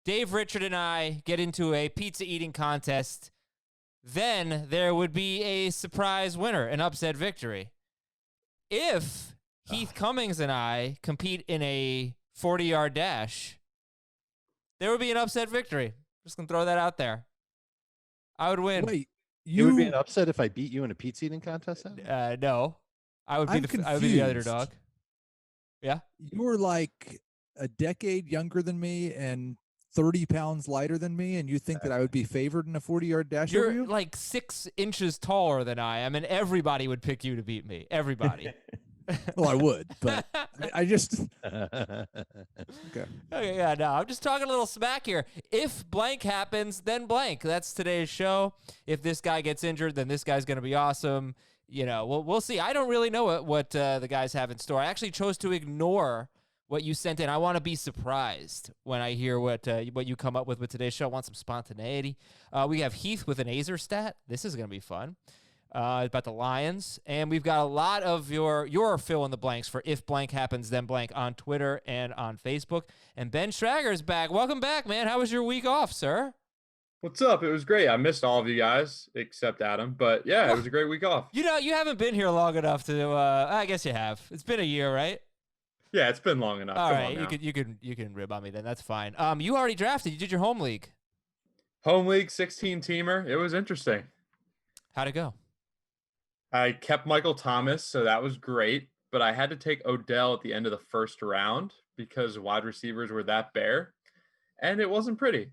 Dave, Richard, and I get into a pizza eating contest, then there would be a surprise winner, an upset victory. If Heath Cummings and I compete in a 40-yard dash, there would be an upset victory. Just going to throw that out there. I would win. Wait, It would be an upset if I beat you in a pizza eating contest? No. I would be the underdog. Yeah. You're like a decade younger than me and 30 pounds lighter than me, and you think that I would be favored in a 40-yard dash over you? You're like 6 inches taller than I am, and everybody would pick you to beat me. Everybody. Well, I would, but I just... Okay, yeah, no, I'm just talking a little smack here. If blank happens, then blank. That's today's show. If this guy gets injured, then this guy's going to be awesome. You know, we'll see. I don't really know what the guys have in store. I actually chose to ignore what you sent in. I want to be surprised when I hear what you come up with today's show. I want some spontaneity. We have Heath with an Azer stat. This is going to be fun. About the Lions. And we've got a lot of your fill in the blanks for if blank happens, then blank on Twitter and on Facebook. And Ben Schrager's back. Welcome back, man. How was your week off, sir? What's up? It was great. I missed all of you guys except Adam, but yeah, it was a great week off. You know, you haven't been here long enough to, I guess you have. It's been a year, right? Yeah, it's been long enough. All right, you can rib on me then. That's fine. You already drafted. You did your home league. Home league 16-teamer. It was interesting. How'd it go? I kept Michael Thomas, so that was great, but I had to take Odell at the end of the first round because wide receivers were that bare, and it wasn't pretty.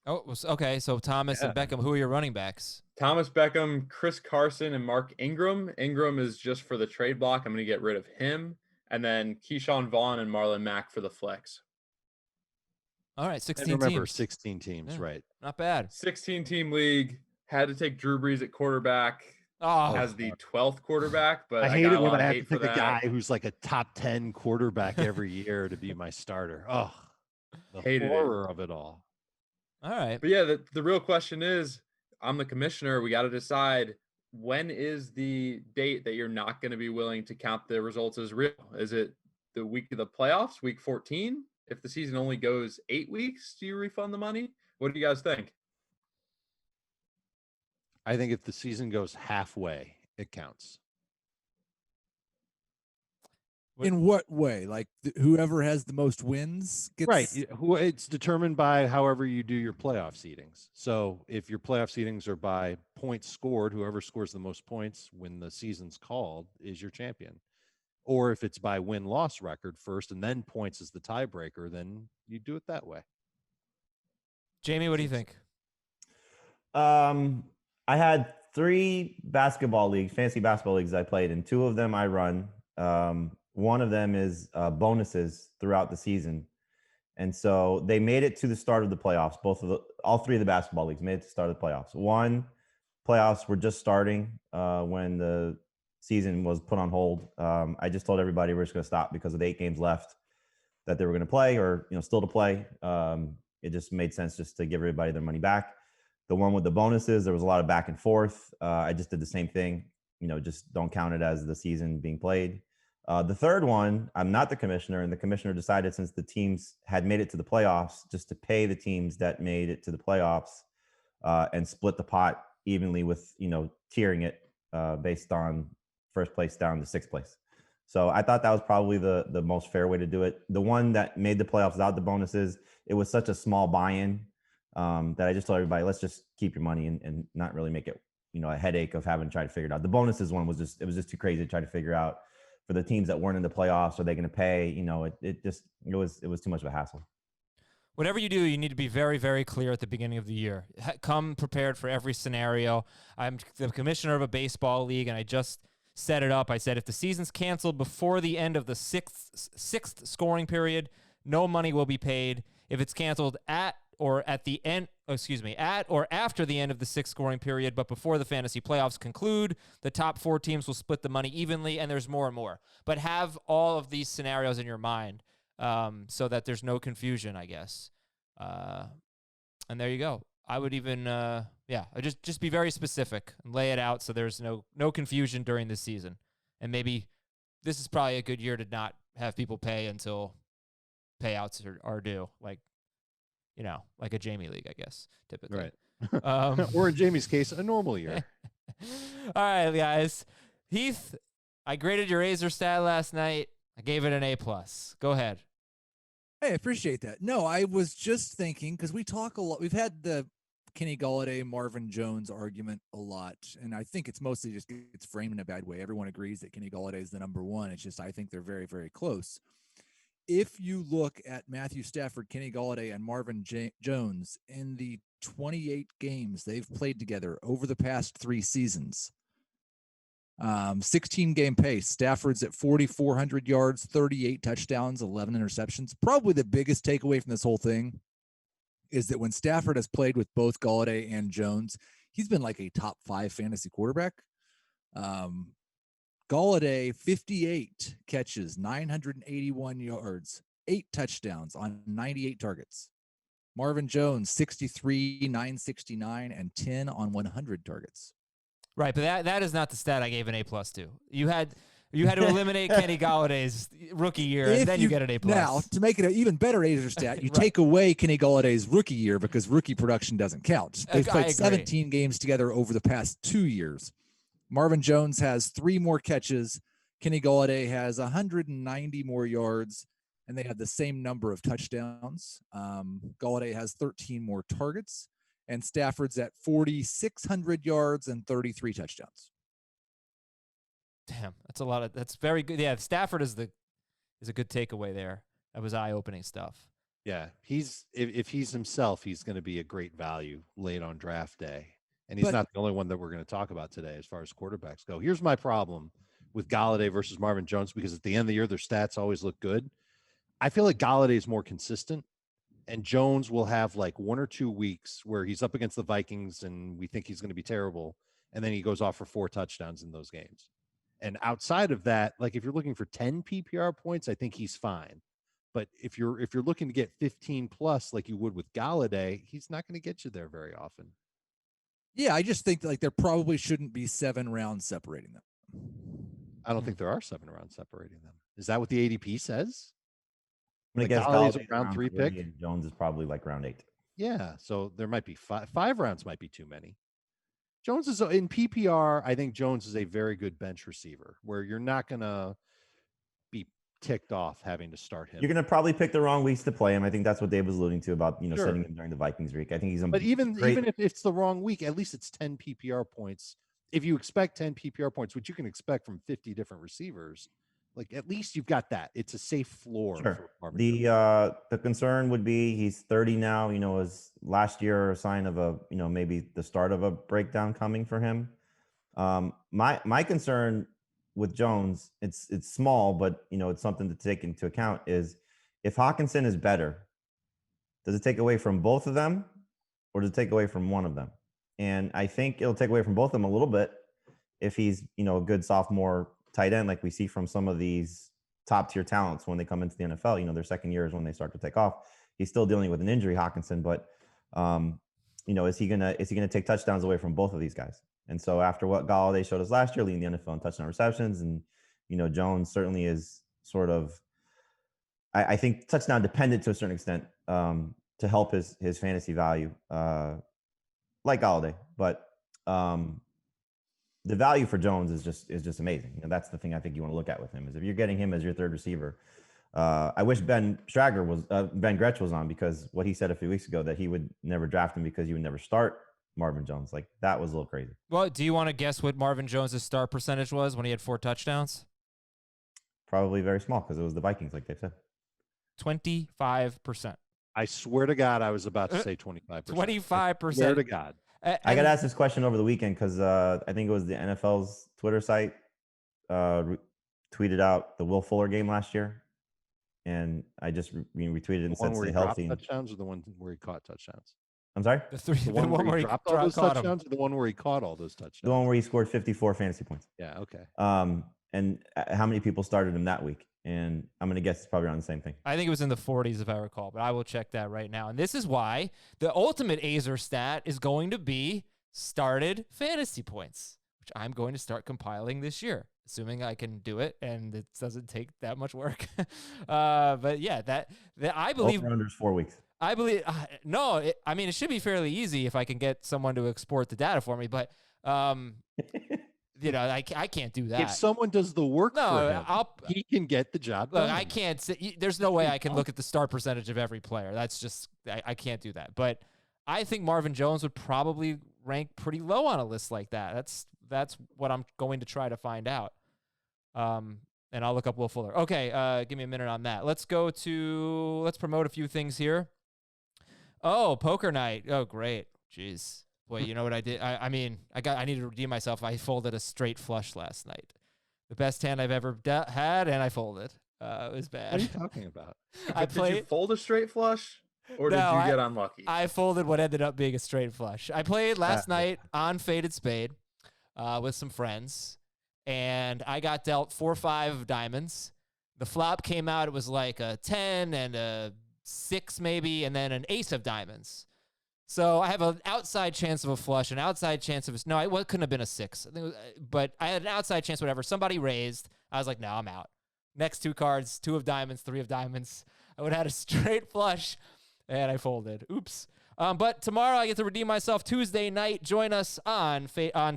Oh, okay. So Thomas and Beckham, who are your running backs? Thomas, Beckham, Chris Carson, and Mark Ingram. Ingram is just for the trade block. I'm going to get rid of him. And then Keyshawn Vaughn and Marlon Mack for the flex. All right, 16 teams. Remember, teams. 16 teams, right. Not bad. 16-team league. Had to take Drew Brees at quarterback. Oh, as the 12th quarterback, but I hate it when I have to pick pick a guy who's like a top 10 quarterback every year to be my starter. Oh, the horror of it all. All right. But yeah, the real question is, I'm the commissioner. We got to decide, when is the date that you're not going to be willing to count the results as real? Is it the week of the playoffs, week 14? If the season only goes 8 weeks, do you refund the money? What do you guys think? I think if the season goes halfway, it counts. In what way? Like whoever has the most wins gets... Right. It's determined by however you do your playoff seedings. So if your playoff seedings are by points scored, whoever scores the most points when the season's called is your champion. Or if it's by win-loss record first and then points is the tiebreaker, then you do it that way. Jamie, what do you think? I had 3 basketball leagues, fantasy basketball leagues I played in. 2 of them I run. One of them is bonuses throughout the season. And so they made it to the start of the playoffs. All 3 of the basketball leagues made it to the start of the playoffs. One, playoffs were just starting when the season was put on hold. I just told everybody we're just going to stop because of the 8 games left that they were going to play or, still to play. It just made sense just to give everybody their money back. The one with the bonuses, there was a lot of back and forth. I just did the same thing, just don't count it as the season being played. The third one, I'm not the commissioner, and the commissioner decided since the teams had made it to the playoffs, just to pay the teams that made it to the playoffs and split the pot evenly with, tiering it based on first place down to 6th place. So I thought that was probably the most fair way to do it. The one that made the playoffs without the bonuses, it was such a small buy-in that I just told everybody, let's just keep your money and not really make it, a headache of having to try to figure it out. The bonuses one was just too crazy to try to figure out for the teams that weren't in the playoffs. Are they going to pay? It was too much of a hassle. Whatever you do, you need to be very, very clear at the beginning of the year. Come prepared for every scenario. I'm the commissioner of a baseball league, and I just set it up. I said if the season's canceled before the end of the sixth scoring period, no money will be paid. If it's canceled at or after the end of the 6th scoring period, but before the fantasy playoffs conclude, the top 4 teams will split the money evenly, and there's more and more. But have all of these scenarios in your mind so that there's no confusion, I guess. And there you go. I would even, just be very specific and lay it out so there's no confusion during this season. And maybe this is probably a good year to not have people pay until payouts are due. Like, like a Jamie league, I guess, typically. Right. Or in Jamie's case, a normal year. All right, guys. Heath, I graded your Azer stat last night. I gave it an A+. Go ahead. Hey, I appreciate that. No, I was just thinking, because we talk a lot. We've had the Kenny Golladay, Marvin Jones argument a lot, and I think it's mostly just it's framed in a bad way. Everyone agrees that Kenny Golladay is the number one. It's just I think they're very, very close. If you look at Matthew Stafford, Kenny Golladay, and Marvin Jones in the 28 games they've played together over the past 3 seasons, 16-game pace. Stafford's at 4,400 yards, 38 touchdowns, 11 interceptions. Probably the biggest takeaway from this whole thing is that when Stafford has played with both Golladay and Jones, he's been like a top 5 fantasy quarterback. Golladay, 58 catches, 981 yards, 8 touchdowns on 98 targets. Marvin Jones, 63, 969, and 10 on 100 targets. Right, but that is not the stat I gave an A+ to. You had to eliminate Kenny Galladay's rookie year, and then you get an A+. Now, to make it an even better Azer stat, you take away Kenny Galladay's rookie year because rookie production doesn't count. They've played 17 games together over the past 2 years. Marvin Jones has 3 more catches. Kenny Golladay has 190 more yards, and they have the same number of touchdowns. Golladay has 13 more targets, and Stafford's at 4,600 yards and 33 touchdowns. Damn, that's very good. Yeah, Stafford is a good takeaway there. That was eye-opening stuff. Yeah, if he's himself, he's going to be a great value late on draft day. And he's not the only one that we're going to talk about today as far as quarterbacks go. Here's my problem with Golladay versus Marvin Jones, because at the end of the year, their stats always look good. I feel like Golladay is more consistent, and Jones will have like 1 or 2 weeks where he's up against the Vikings and we think he's going to be terrible, and then he goes off for 4 touchdowns in those games. And outside of that, like if you're looking for 10 PPR points, I think he's fine. But if you're looking to get 15 plus like you would with Golladay, he's not going to get you there very often. Yeah, I just think like there probably shouldn't be 7 rounds separating them. I don't think there are 7 rounds separating them. Is that what the ADP says? I guess Golladay's Golladay's a round 3 pick. And Jones is probably like round 8. Yeah, so there might be 5 rounds might be too many. Jones is in PPR. I think Jones is a very good bench receiver where you're not going to be ticked off having to start him. You're going to probably pick the wrong weeks to play him. I think that's what Dave was alluding to about, Sure. setting him during the Vikings week. I think he's But even if it's the wrong week, at least it's 10 PPR points. If you expect 10 PPR points, which you can expect from 50 different receivers, like at least you've got that. It's a safe floor. Sure. For Marvin Jones. The concern would be he's 30 now, is last year a sign of a, maybe the start of a breakdown coming for him. My concern with Jones, it's small, but it's something to take into account, is if Hawkinson is better, does it take away from both of them or does it take away from one of them? And I think it'll take away from both of them a little bit if he's, a good sophomore tight end like we see from some of these top tier talents when they come into the NFL. Their second year is when they start to take off. He's still dealing with an injury, Hawkinson, but is he gonna take touchdowns away from both of these guys? And so after what Golladay showed us last year, leading the NFL in touchdown receptions, and Jones certainly is sort of, I think, touchdown dependent to a certain extent to help his fantasy value, like Golladay. But the value for Jones is just amazing. That's the thing I think you want to look at with him, is if you're getting him as your third receiver. I wish Ben Gretsch was on, because what he said a few weeks ago that he would never draft him because you would never start Marvin Jones. Like, that was a little crazy. Well, do you want to guess what Marvin Jones' start percentage was when he had 4 touchdowns? Probably very small because it was the Vikings, like they said. 25%. I swear to God, I was about to say 25%. 25%. Swear to God. I got asked this question over the weekend because I think it was the NFL's Twitter site tweeted out the Will Fuller game last year, and I just retweeted it and said stay healthy. Touchdowns, or the one where he caught touchdowns? I'm sorry? The one where he dropped all those touchdowns, or the one where he caught all those touchdowns? The one where he scored 54 fantasy points. Yeah, okay. And how many people started him that week? And I'm going to guess it's probably around the same thing. I think it was in the 40s, if I recall, but I will check that right now. And this is why the ultimate Azer stat is going to be started fantasy points, which I'm going to start compiling this year, assuming I can do it and it doesn't take that much work. But yeah, that I believe under 4 weeks. I believe I mean, it should be fairly easy if I can get someone to export the data for me, but you know, I can't do that. If someone does the work for him, he can get the job done. I can't. There's no way I can look at the start percentage of every player. That's just I can't do that. But I think Marvin Jones would probably rank pretty low on a list like that. That's what I'm going to try to find out. And I'll look up Will Fuller. Okay, give me a minute on that. Let's promote a few things here. Oh, poker night. Oh, great. Jeez. Boy, you know what I did? I need to redeem myself. I folded a straight flush last night. The best hand I've ever had, and I folded. It was bad. What are you talking about? Did you fold a straight flush, or did you get unlucky? I folded what ended up being a straight flush. I played last night on Faded Spade with some friends, and I got dealt 4-5 of diamonds. The flop came out. It was like a 10 and a 6 maybe, and then an ace of diamonds. So I have an outside chance of a flush, an outside chance of it couldn't have been a 6, but I had an outside chance. Whatever. Somebody raised. I was like, no, I'm out. Next 2 cards, 2 of diamonds, 3 of diamonds. I would have had a straight flush, and I folded. Oops. But tomorrow I get to redeem myself. Tuesday night, join us on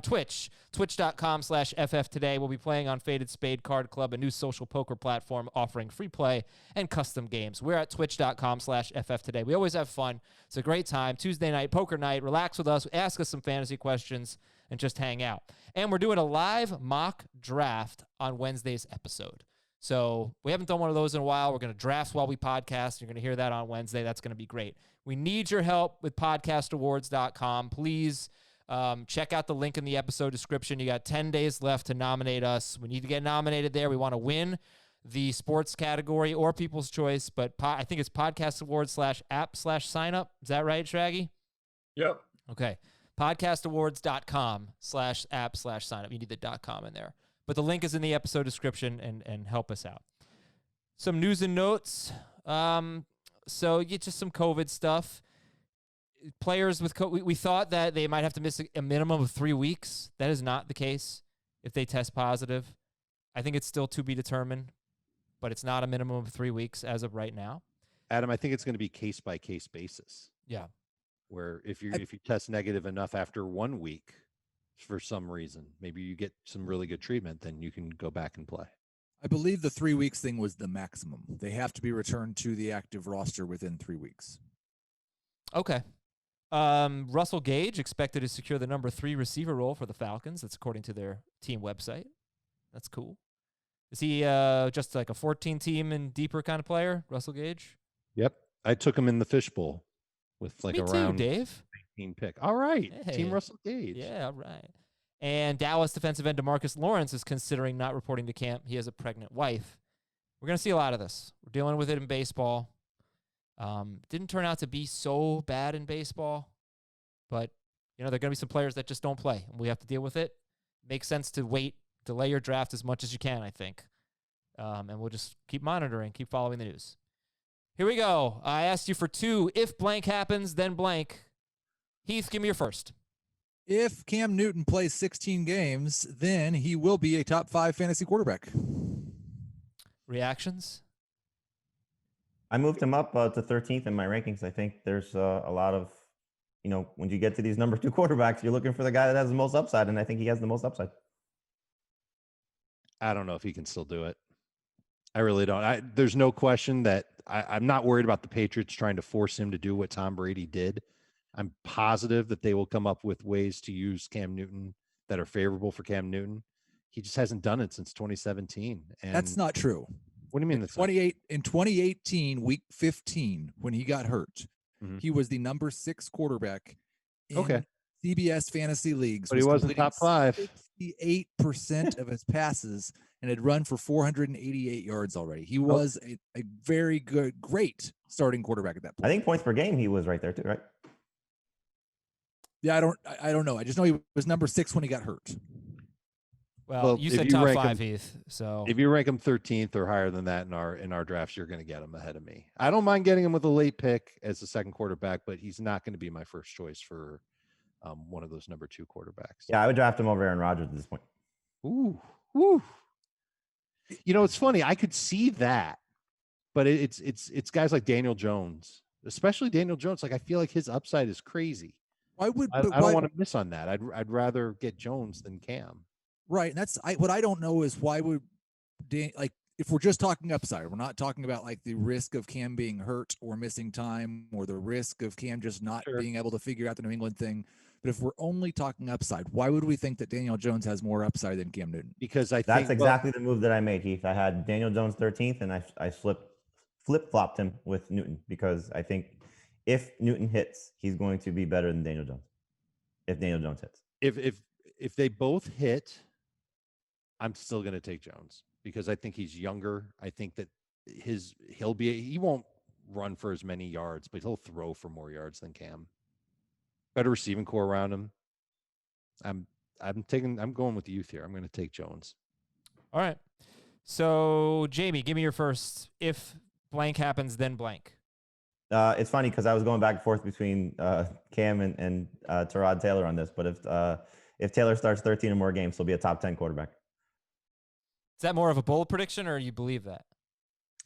Twitch, twitch.com/FFtoday. We'll be playing on Faded Spade Card Club, a new social poker platform offering free play and custom games. We're at twitch.com/FFtoday. We always have fun. It's a great time. Tuesday night, poker night. Relax with us. Ask us some fantasy questions and just hang out. And we're doing a live mock draft on Wednesday's episode. So we haven't done one of those in a while. We're going to draft while we podcast. You're going to hear that on Wednesday. That's going to be great. We need your help with podcastawards.com. Please check out the link in the episode description. You got 10 days left to nominate us. We need to get nominated there. We want to win the sports category or people's choice, but I think it's podcastawards/app/signup. Is that right, Shraggy? Yep. Okay. podcastawards.com/app/signup. You need the .com in there. But the link is in the episode description, and help us out. Some news and notes. So just some COVID stuff. Players with COVID, we thought that they might have to miss a minimum of 3 weeks. That is not the case if they test positive. I think it's still to be determined, but it's not a minimum of 3 weeks as of right now. Adam, I think it's going to be case by case basis. Yeah. Where if you test negative enough after 1 week for some reason, maybe you get some really good treatment, then you can go back and play. I believe the 3 weeks thing was the maximum. They have to be returned to the active roster within 3 weeks. Okay. Russell Gage expected to secure the number 3 receiver role for the Falcons. That's according to their team website. That's cool. Is he just like a 14-team and deeper kind of player, Russell Gage? Yep. I took him in the fishbowl with like around Dave. 19 pick. All right. Hey. Team Russell Gage. Yeah, all right. And Dallas defensive end DeMarcus Lawrence is considering not reporting to camp. He has a pregnant wife. We're going to see a lot of this. We're dealing with it in baseball. Didn't turn out to be so bad in baseball, but there are going to be some players that just don't play, and we have to deal with it. Makes sense to delay your draft as much as you can, I think. And we'll just keep monitoring, keep following the news. Here we go. I asked you for 2. If blank happens, then blank. Heath, give me your first. If Cam Newton plays 16 games, then he will be a top 5 fantasy quarterback. Reactions? I moved him up to 13th in my rankings. I think there's a lot of, when you get to these number 2 quarterbacks, you're looking for the guy that has the most upside, and I think he has the most upside. I don't know if he can still do it. I really don't. There's no question that I'm not worried about the Patriots trying to force him to do what Tom Brady did. I'm positive that they will come up with ways to use Cam Newton that are favorable for Cam Newton. He just hasn't done it since 2017. And that's not true. What do you mean? In 2018, week 15, when he got hurt, he was the number 6 quarterback in CBS fantasy leagues. But he wasn't top 5. 68% of his passes and had run for 488 yards already. He was a very great starting quarterback at that point. I think points per game, he was right there too, right? Yeah, I don't know. I just know he was number 6 when he got hurt. Well, you said top 5, Heath. So if you rank him 13th or higher than that in our drafts, you're going to get him ahead of me. I don't mind getting him with a late pick as the second quarterback, but he's not going to be my first choice for one of those number 2 quarterbacks. Yeah, I would draft him over Aaron Rodgers at this point. Ooh. It's funny. I could see that, but it's guys like Daniel Jones especially Daniel Jones. Like I feel like his upside is crazy. I don't want to miss on that. I'd rather get Jones than Cam. Right, and what I don't know is why would if we're just talking upside, we're not talking about like the risk of Cam being hurt or missing time or the risk of Cam just not being able to figure out the New England thing. But if we're only talking upside, why would we think that Daniel Jones has more upside than Cam Newton? Because that's exactly the move that I made, Heath. I had Daniel Jones 13th, and I flip-flopped him with Newton because I think if Newton hits, he's going to be better than Daniel Jones. If Daniel Jones hits. If they both hit, I'm still going to take Jones because I think he's younger. I think that he won't run for as many yards, but he'll throw for more yards than Cam. Better receiving core around him. I'm going with the youth here. I'm going to take Jones. All right. So Jamie, give me your first. If blank happens, then blank. It's funny because I was going back and forth between Cam and Tyrod Taylor on this, but if Taylor starts 13 or more games, he'll be a top 10 quarterback. Is that more of a bold prediction, or you believe that?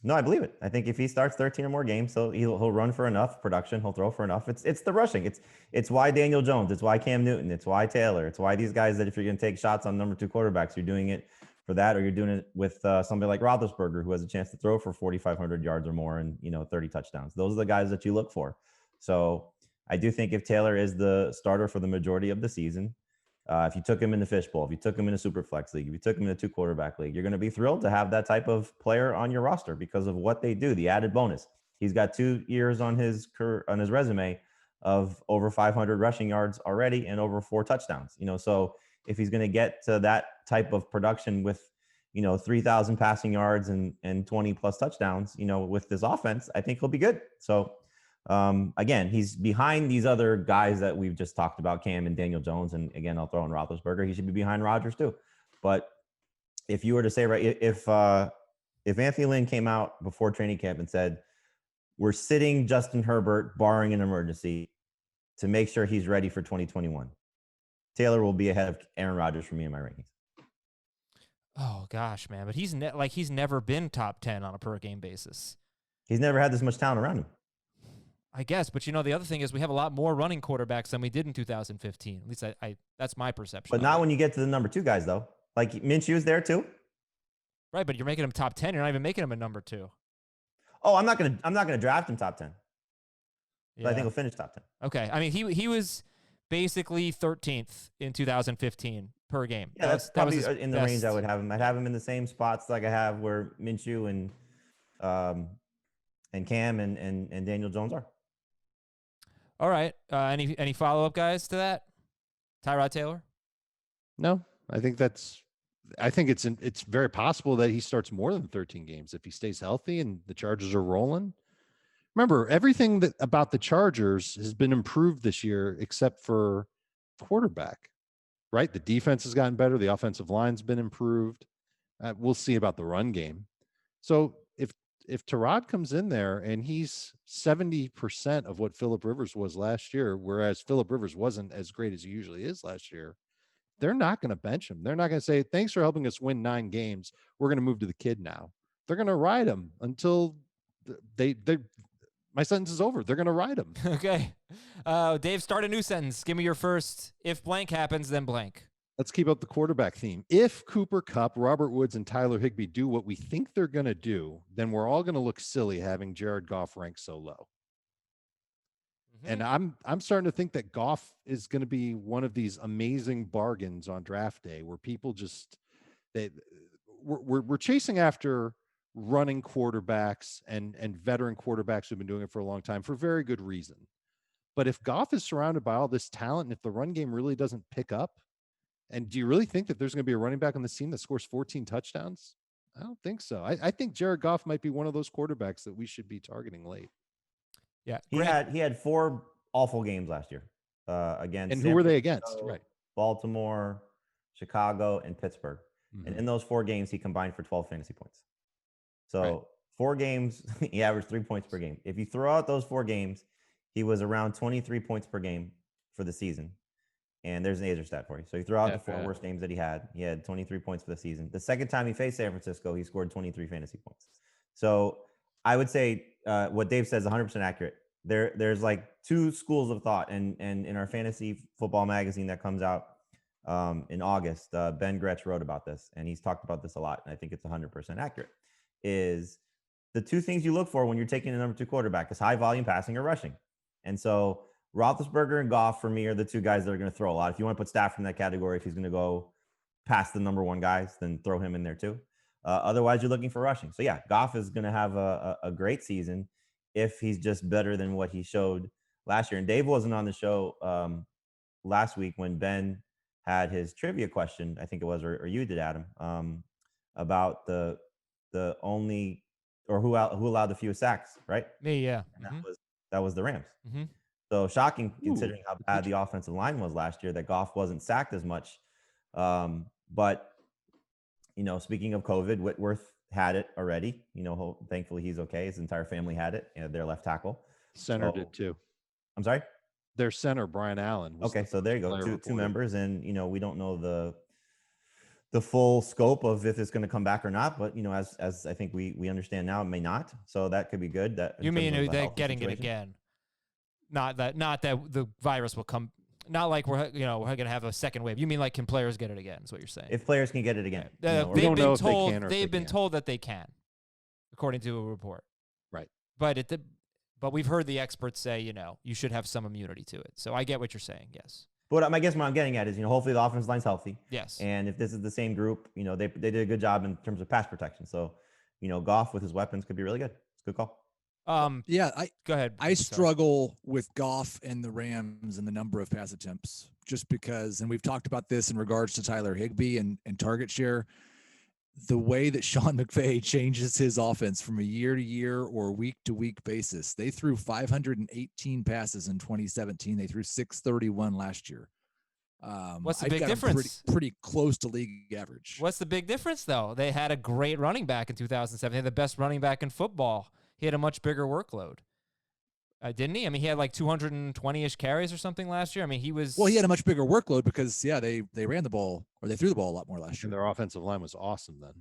No, I believe it. I think if he starts 13 or more games, he'll run for enough production. He'll throw for enough. It's the rushing. It's why Daniel Jones. It's why Cam Newton. It's why Taylor. It's why these guys that if you're going to take shots on number 2 quarterbacks, you're doing it for that, or you're doing it with somebody like Roethlisberger, who has a chance to throw for 4,500 yards or more and 30 touchdowns. Those are the guys that you look for. So I do think if Taylor is the starter for the majority of the season, if you took him in the fishbowl, if you took him in a super flex league, if you took him in a 2 quarterback league, you're going to be thrilled to have that type of player on your roster because of what they do. The added bonus. He's got 2 years on his resume of over 500 rushing yards already and over 4 touchdowns. So if he's going to get to that type of production with 3,000 passing yards and 20 plus touchdowns, with this offense, I think he'll be good. So again, he's behind these other guys that we've just talked about, Cam and Daniel Jones. And again, I'll throw in Roethlisberger. He should be behind Rodgers too. But if you were to say, right, if Anthony Lynn came out before training camp and said, we're sitting Justin Herbert barring an emergency to make sure he's ready for 2021, Taylor will be ahead of Aaron Rodgers for me in my rankings. Oh gosh, man. But he's never been top 10 on a per game basis. He's never had this much talent around him. I guess, but the other thing is we have a lot more running quarterbacks than we did in 2015. At least that's my perception. But not when you get to the number 2 guys, though. Like Minshew's there too. Right, but you're making him top 10. You're not even making him a number 2. Oh, I'm not gonna draft him top 10. Yeah. I think he'll finish top 10. Okay, I mean he was basically 13th in 2015 per game. Yeah, that's probably in the range I would have him. I'd have him in the same spots like I have where Minshew and Cam and Daniel Jones are. All right. Any follow-up guys to that? Tyrod Taylor? No, I think it's very possible that he starts more than 13 games if he stays healthy and the Chargers are rolling. Remember, everything about the Chargers has been improved this year except for quarterback, right? The defense has gotten better. The offensive line's been improved. We'll see about the run game. So if Tyrod comes in there and he's 70% of what Phillip Rivers was last year, whereas Phillip Rivers wasn't as great as he usually is last year, they're not going to bench him. They're not going to say, thanks for helping us win 9 games. We're going to move to the kid now. They're going to ride him until my sentence is over. They're going to ride him. Okay. Dave, start a new sentence. Give me your first. If blank happens, then blank. Let's keep up the quarterback theme. If Cooper Kupp, Robert Woods, and Tyler Higbee do what we think they're going to do, then we're all going to look silly having Jared Goff ranked so low. Mm-hmm. And I'm starting to think that Goff is going to be one of these amazing bargains on draft day where people just we're chasing after running quarterbacks and veteran quarterbacks who've been doing it for a long time for very good reason. But if Goff is surrounded by all this talent and if the run game really doesn't pick up, and do you really think that there's going to be a running back on the team that scores 14 touchdowns? I don't think so. I think Jared Goff might be one of those quarterbacks that we should be targeting late. Yeah, he had 4 awful games last year against. And who were they against? Right, Baltimore, Chicago, and Pittsburgh. Mm-hmm. And in those 4 games, he combined for 12 fantasy points. So 4 games, he averaged 3 points per game. If you throw out those 4 games, he was around 23 points per game for the season. And there's an Azer stat for you. So you throw out the 4 worst games that he had 23 points for the season. The second time he faced San Francisco, he scored 23 fantasy points. So I would say what Dave says is 100% accurate. there's like two schools of thought, and in our fantasy football magazine that comes out in August, Ben Gretsch wrote about this, and he's talked about this a lot, and I think it's 100% accurate. Is the two things you look for when you're taking a number 2 quarterback is high volume passing or rushing, and so Roethlisberger and Goff for me are the two guys that are going to throw a lot. If you want to put Stafford in that category, if he's going to go past the number 1 guys, then throw him in there too. Otherwise, you're looking for rushing. So yeah, Goff is going to have a great season if he's just better than what he showed last year. And Dave wasn't on the show last week when Ben had his trivia question, I think it was, or you did, Adam, about the only, or who allowed the fewest sacks, right? Me, yeah. And that was the Rams. Mm-hmm. So shocking, considering how bad the offensive line was last year, that Goff wasn't sacked as much. But speaking of COVID, Whitworth had it already. Thankfully he's okay. His entire family had it, and their left tackle. Center did too. I'm sorry? Their center, Brian Allen. Okay, so there you go. Two members, and we don't know the full scope of if it's going to come back or not. But as I think we understand now, it may not. So that could be good. That you mean they're getting it again? Not that the virus will come. Not like we're going to have a second wave. You mean like, can players get it again? Is what you're saying? If players can get it again, they've been told that they can, according to a report. Right. But we've heard the experts say you should have some immunity to it. So I get what you're saying. Yes. But I guess what I'm getting at is hopefully the offensive line's healthy. Yes. And if this is the same group, they did a good job in terms of pass protection. So Goff with his weapons could be really good. It's a good call. Go ahead. I struggle with Goff and the Rams and the number of pass attempts just because, and we've talked about this in regards to Tyler Higbee and target share, the way that Sean McVay changes his offense from a year-to-year or week-to-week basis. They threw 518 passes in 2017. They threw 631 last year. What's the big difference? Pretty close to league average. What's the big difference, though? They had a great running back in 2007. They had the best running back in football. He had a much bigger workload, didn't he? I mean, he had like 220-ish carries or something last year. I mean, he had a much bigger workload because, they ran the ball, or they threw the ball a lot more last year. And their offensive line was awesome then.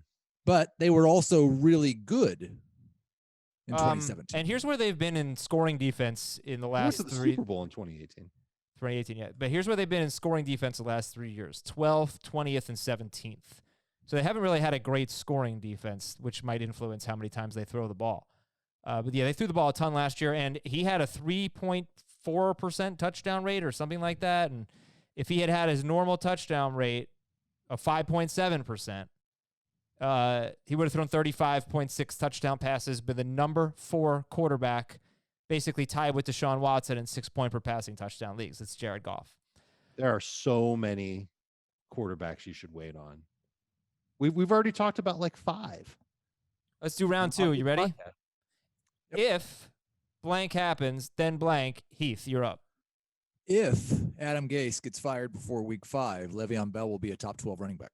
But they were also really good in 2017. And here's where they've been in scoring defense in the last the Super Bowl in 2018. 2018, yeah. But here's where they've been in scoring defense the last 3 years: 12th, 20th, and 17th. So they haven't really had a great scoring defense, which might influence how many times they throw the ball. But yeah, they threw the ball a ton last year, and he had a 3.4% touchdown rate or something like that. And if he had his normal touchdown rate of 5.7%, he would have thrown 35.6 touchdown passes, been the number 4 quarterback, basically tied with Deshaun Watson in 6-point per passing touchdown leagues. It's Jared Goff. There are so many quarterbacks you should wait on. We've already talked about like 5. Let's do round 2. You ready? Yep. If blank happens, then blank. Heath, you're up. If Adam Gase gets fired before week 5, Le'Veon Bell will be a top 12 running back.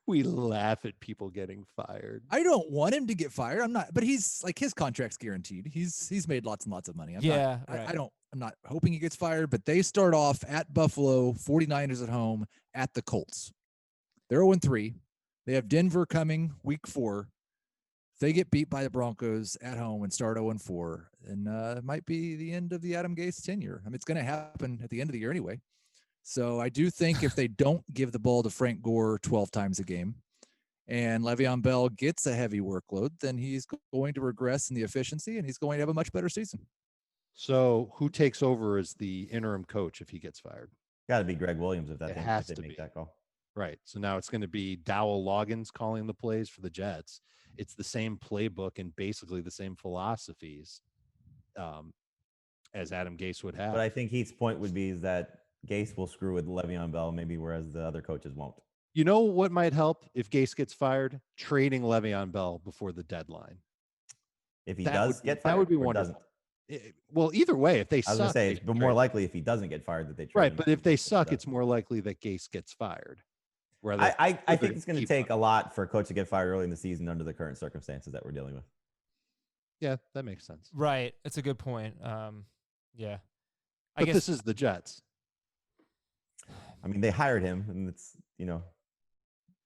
We laugh at people getting fired. I don't want him to get fired. I'm not, but he's like, his contract's guaranteed. He's made lots and lots of money. I'm not hoping he gets fired, but they start off at Buffalo, 49ers at home, at the Colts. They're 0-3. They have Denver coming week 4. They get beat by the Broncos at home and start 0-4, and it might be the end of the Adam Gase tenure. I mean, it's going to happen at the end of the year anyway. So I do think if they don't give the ball to Frank Gore 12 times a game and Le'Veon Bell gets a heavy workload, then he's going to regress in the efficiency and he's going to have a much better season. So who takes over as the interim coach if he gets fired? Got to be Greg Williams if they make that call. Right. So now it's going to be Dowell Loggins calling the plays for the Jets. It's the same playbook and basically the same philosophies as Adam Gase would have. But I think Heath's point would be is that Gase will screw with Le'Veon Bell, maybe, whereas the other coaches won't. You know what might help if Gase gets fired? Trading Le'Veon Bell before the deadline. If he does get fired, that would be wonderful. Well, either way, if they suck, I was going to say, but more likely if he doesn't get fired that they trade right. him. But if they suck, it's more likely that Gase gets fired. I think it's going to take a lot for a coach to get fired early in the season under the current circumstances that we're dealing with. Yeah, that makes sense. Right. It's a good point. Yeah. But this is the Jets. I mean, they hired him, and it's,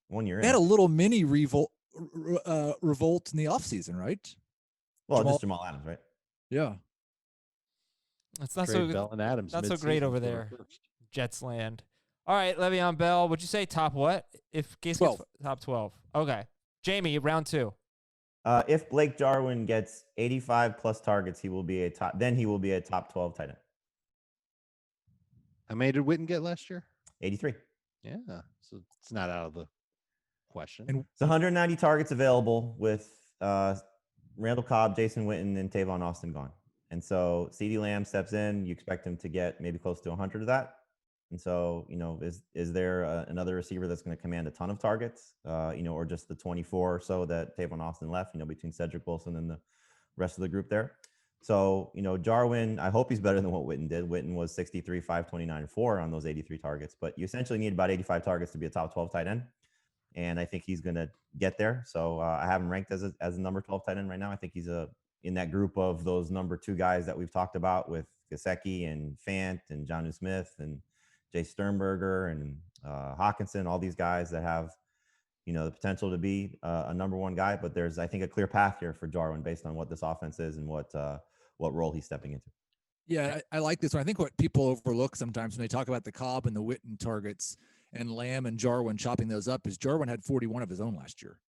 1 year in. They had a little mini revolt in the offseason, right? Well, just Jamal Adams, right? Yeah. It's not Trade Bell and Adams. not so great midseason over for a there. first. Jets land. All right, Le'Veon Bell. Would you say top what? If Gase 12. gets top 12. Okay. Jamie, round 2. If Blake Jarwin gets 85 plus targets, he will be a top 12 tight end. How many did Witten get last year? 83. Yeah, so it's not out of the question. And It's 190 targets available with Randall Cobb, Jason Witten, and Tavon Austin gone. And so CeeDee Lamb steps in. You expect him to get maybe close to 100 of that. And so, is there another receiver that's going to command a ton of targets, or just the 24 or so that Tavon Austin left, between Cedric Wilson and the rest of the group there? So, Jarwin, I hope he's better than what Witten did. Witten was 63, 529, 4 on those 83 targets, but you essentially need about 85 targets to be a top 12 tight end. And I think he's going to get there. So I have him ranked as a number 12 tight end right now. I think he's in that group of those number 2 guys that we've talked about with Gesicki and Fant and Jonnu Smith and Jay Sternberger and Hawkinson, all these guys that have, the potential to be a number 1 guy. But there's, I think, a clear path here for Jarwin based on what this offense is and what role he's stepping into. Yeah, I like this one. I think what people overlook sometimes when they talk about the Cobb and the Witten targets and Lamb and Jarwin chopping those up is Jarwin had 41 of his own last year.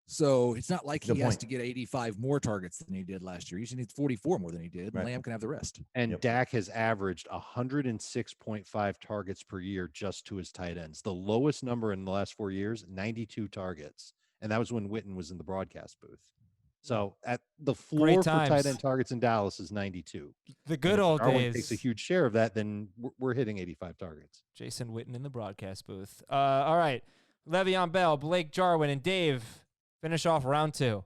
So it's not like he has to get 85 more targets than he did last year. He just needs 44 more than he did. And Lamb can have the rest. And Dak has averaged 106.5 targets per year just to his tight ends. The lowest number in the last 4 years, 92 targets. And that was when Witten was in the broadcast booth. So at the floor for tight end targets in Dallas is 92. The good old days. Takes a huge share of that, then we're hitting 85 targets. Jason Witten in the broadcast booth. All right. Le'Veon Bell, Blake Jarwin, and Dave finish off round 2.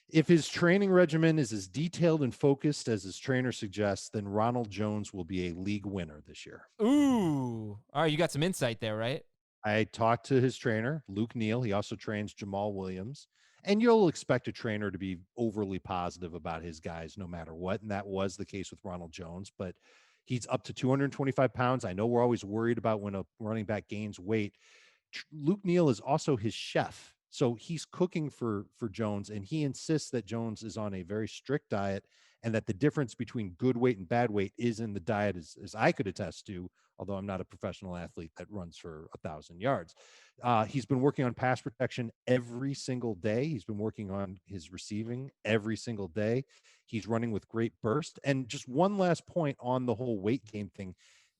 If his training regimen is as detailed and focused as his trainer suggests, then Ronald Jones will be a league winner this year. Ooh. All right, you got some insight there, right? I talked to his trainer, Luke Neal. He also trains Jamal Williams. And you'll expect a trainer to be overly positive about his guys no matter what. And that was the case with Ronald Jones. But he's up to 225 pounds. I know we're always worried about when a running back gains weight. Luke Neal is also his chef. So he's cooking for Jones, and he insists that Jones is on a very strict diet and that the difference between good weight and bad weight is in the diet, as I could attest to, although I'm not a professional athlete that runs for 1,000 yards. He's been working on pass protection every single day. He's been working on his receiving every single day. He's running with great burst. And just one last point on the whole weight gain thing.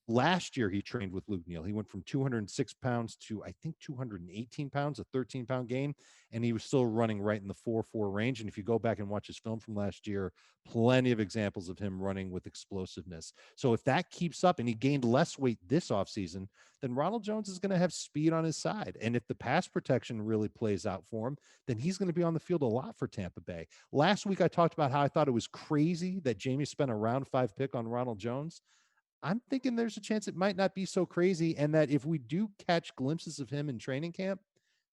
Last year, he trained with Luke Neal. He went from 206 pounds to, I think, 218 pounds, a 13-pound gain, and he was still running right in the 4.4 range. And if you go back and watch his film from last year, plenty of examples of him running with explosiveness. So if that keeps up and he gained less weight this offseason, then Ronald Jones is going to have speed on his side. And if the pass protection really plays out for him, then he's going to be on the field a lot for Tampa Bay. Last week, I talked about how I thought it was crazy that Jamie spent a round 5 pick on Ronald Jones. I'm thinking there's a chance it might not be so crazy, and that if we do catch glimpses of him in training camp,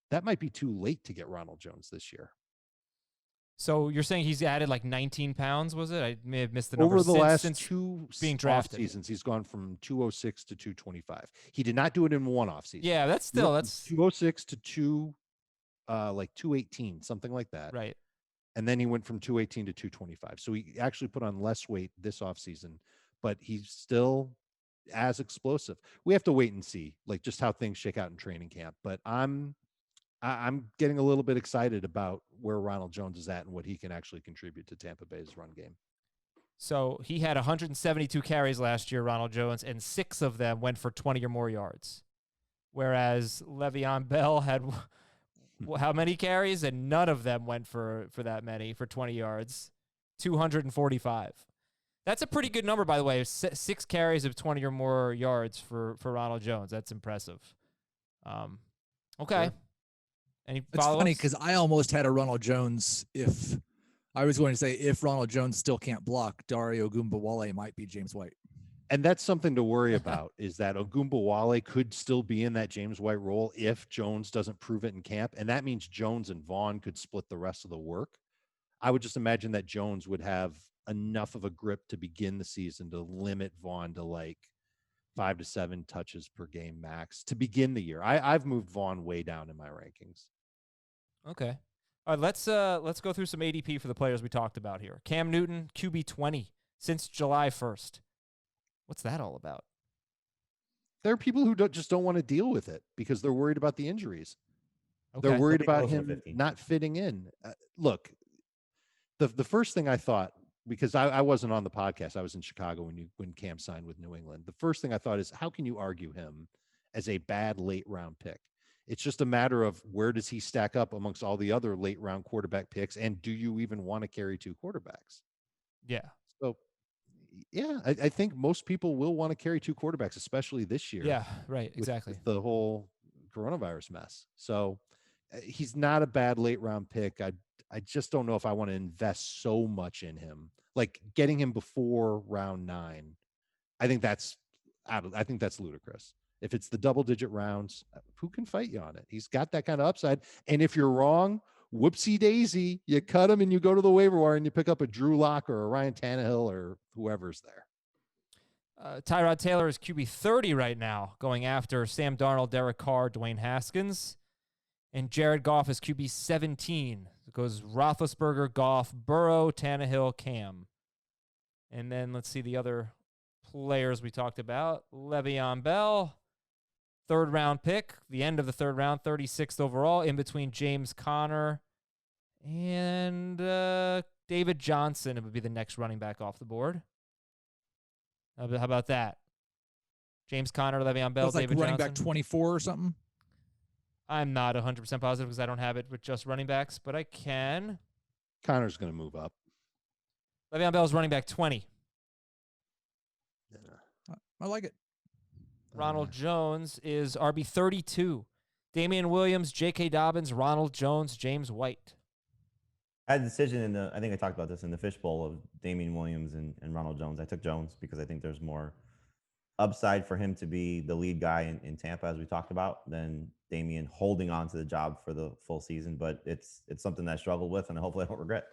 that might be too late to get Ronald Jones this year. So you're saying he's added like 19 pounds, was it? I may have missed the number. Over the last since 2 being drafted seasons, he's gone from 206 to 225. He did not do it in one offseason. Yeah, that's 206 to 218, something like that. Right. And then he went from 218 to 225. So he actually put on less weight this offseason, but he's still as explosive. We have to wait and see, like, just how things shake out in training camp. But I'm getting a little bit excited about where Ronald Jones is at and what he can actually contribute to Tampa Bay's run game. So he had 172 carries last year, Ronald Jones, and 6 of them went for 20 or more yards. Whereas Le'Veon Bell had how many carries? And none of them went for that many, for 20 yards. 245. That's a pretty good number, by the way. 6 carries of 20 or more yards for Ronald Jones. That's impressive. Okay. Sure. Any It's follow-ups? funny because I almost had a Ronald Jones if Ronald Jones still can't block, Dario Ogunbowale might be James White. And that's something to worry about, is that Ogunbowale could still be in that James White role if Jones doesn't prove it in camp. And that means Jones and Vaughn could split the rest of the work. I would just imagine that Jones would have enough of a grip to begin the season to limit Vaughn to like 5 to 7 touches per game max to begin the year. I've moved Vaughn way down in my rankings. Okay. All right, let's go through some ADP for the players we talked about here. Cam Newton, QB 20 since July 1st. What's that all about? There are people who just don't want to deal with it because they're worried about the injuries. Okay. They're worried about him not fitting in. Look, the first thing I thought, because I wasn't on the podcast, I was in Chicago when Cam signed with New England. The first thing I thought is, how can you argue him as a bad late round pick? It's just a matter of where does he stack up amongst all the other late round quarterback picks, and do you even want to carry two quarterbacks? Yeah. So, yeah, I think most people will want to carry two quarterbacks, especially this year. Yeah, right, exactly. With the whole coronavirus mess. So he's not a bad late round pick. I just don't know if I want to invest so much in him. Like getting him before round 9, I think that's ludicrous. If it's the double-digit rounds, who can fight you on it? He's got that kind of upside. And if you're wrong, whoopsie daisy, you cut him and you go to the waiver wire and you pick up a Drew Lock or a Ryan Tannehill or whoever's there. Tyrod Taylor is QB 30 right now, going after Sam Darnold, Derek Carr, Dwayne Haskins. And Jared Goff is QB 17. It goes Roethlisberger, Goff, Burrow, Tannehill, Cam. And then let's see the other players we talked about. Le'Veon Bell, third-round pick, the end of the third round, 36th overall, in between James Conner and David Johnson. It would be the next running back off the board. How about that? James Conner, Le'Veon Bell, like David running Johnson. back 24 or something. I'm not 100% positive because I don't have it with just running backs, but I can. Connor's going to move up. Le'Veon Bell is running back 20. I like it. Ronald Jones is RB 32. Damian Williams, J.K. Dobbins, Ronald Jones, James White. I had a decision I think I talked about this in the fishbowl of Damian Williams and Ronald Jones. I took Jones because I think there's more upside for him to be the lead guy in Tampa, as we talked about, than Damian holding on to the job for the full season. But it's something that I struggled with, and hopefully I don't regret.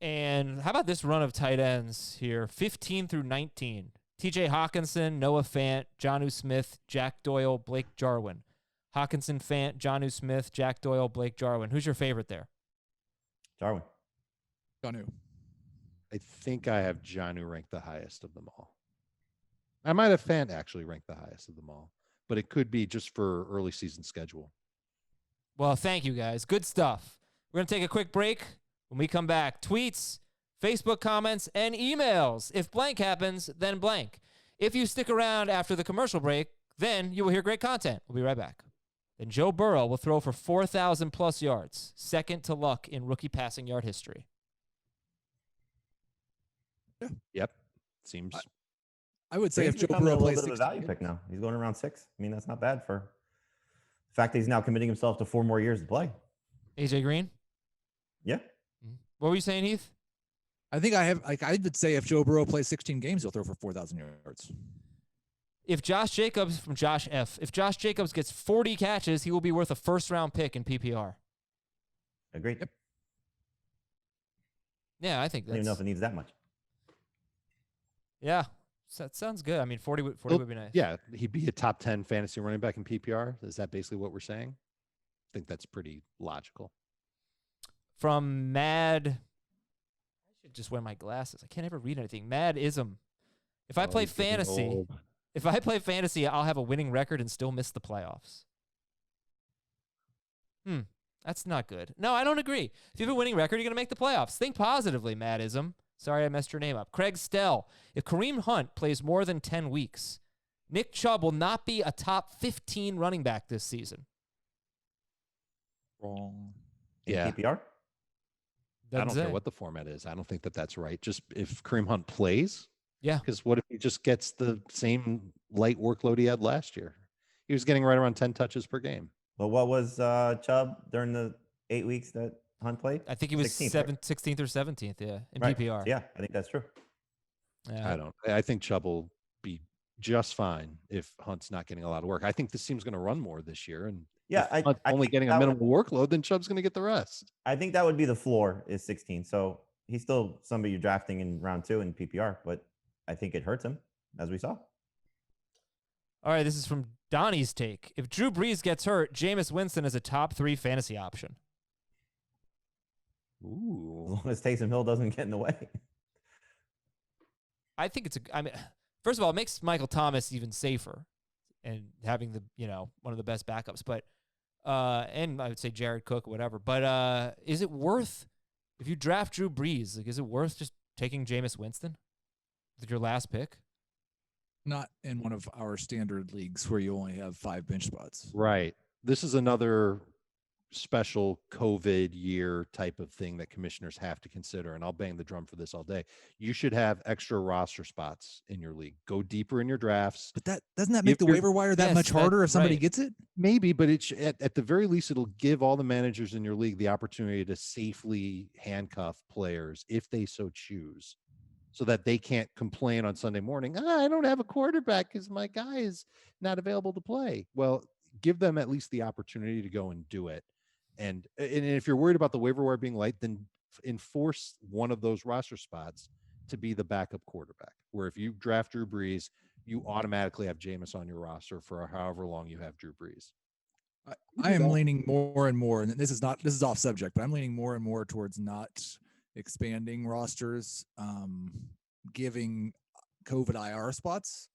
And how about this run of tight ends here? 15 through 19. TJ Hawkinson, Noah Fant, Jonnu Smith, Jack Doyle, Blake Jarwin. Hawkinson, Fant, Jonnu Smith, Jack Doyle, Blake Jarwin. Who's your favorite there? Jarwin. Jonnu. I think I have Jonnu ranked the highest of them all. I might have Fant actually ranked the highest of them all, but it could be just for early season schedule. Well, thank you, guys. Good stuff. We're going to take a quick break. When we come back, tweets, Facebook comments, and emails. If blank happens, then blank. If you stick around after the commercial break, then you will hear great content. We'll be right back. Then Joe Burrow will throw for 4,000-plus yards, second to Luck in rookie passing yard history. Yeah. Yep. Seems. I would say if Joe becoming Burrow a little plays bit of a 16 value pick now. He's going around 6. I mean, that's not bad for the fact that he's now committing himself to 4 more years to play. AJ Green? Yeah. What were you saying, Heath? I think I would say if Joe Burrow plays 16 games, he'll throw for 4,000 yards. If Josh Jacobs from Josh F., if Josh Jacobs gets 40 catches, he will be worth a first-round pick in PPR. Agreed. Yep. Yeah, I think I don't even know if it needs that much. Yeah, that sounds good. I mean, 40 would be nice. Yeah, he'd be a top 10 fantasy running back in PPR. Is that basically what we're saying? I think that's pretty logical. From Mad, I should just wear my glasses. I can't ever read anything. Mad-ism. If I play fantasy, I'll have a winning record and still miss the playoffs. That's not good. No, I don't agree. If you have a winning record, you're going to make the playoffs. Think positively, Mad-ism. Sorry I messed your name up. Craig Stell. If Kareem Hunt plays more than 10 weeks, Nick Chubb will not be a top 15 running back this season. Wrong. Yeah. PPR? I don't care what the format is. I don't think that's right. Just if Kareem Hunt plays. Yeah. Because what if he just gets the same light workload he had last year? He was getting right around 10 touches per game. But what was Chubb during the 8 weeks that Hunt played? I think he was 16th or 17th, yeah, in PPR. Yeah, I think that's true. Yeah. I think Chubb will be just fine if Hunt's not getting a lot of work. I think this team's going to run more this year. And yeah, I only getting a minimal workload, then Chubb's going to get the rest. I think that would be the floor is 16. So he's still somebody you're drafting in round 2 in PPR, but I think it hurts him, as we saw. All right, this is from Donnie's take. If Drew Brees gets hurt, Jameis Winston is a top 3 fantasy option. Ooh. As long as Taysom Hill doesn't get in the way. I think I mean, first of all, it makes Michael Thomas even safer and having one of the best backups. But, and I would say Jared Cook, whatever. But is it worth, if you draft Drew Brees, like, is it worth just taking Jameis Winston with your last pick? Not in one of our standard leagues where you only have 5 bench spots. Right. This is another special COVID year type of thing that commissioners have to consider. And I'll bang the drum for this all day. You should have extra roster spots in your league. Go deeper in your drafts. But doesn't that make the waiver wire that much harder if somebody gets it? Maybe, but it's at the very least, it'll give all the managers in your league the opportunity to safely handcuff players if they so choose, so that they can't complain on Sunday morning, I don't have a quarterback because my guy is not available to play. Well, give them at least the opportunity to go and do it. And if you're worried about the waiver wire being light, then enforce one of those roster spots to be the backup quarterback, where if you draft Drew Brees, you automatically have Jameis on your roster for however long you have Drew Brees. I am leaning more and more, and this is off subject, but I'm leaning more and more towards not expanding rosters, giving COVID IR spots,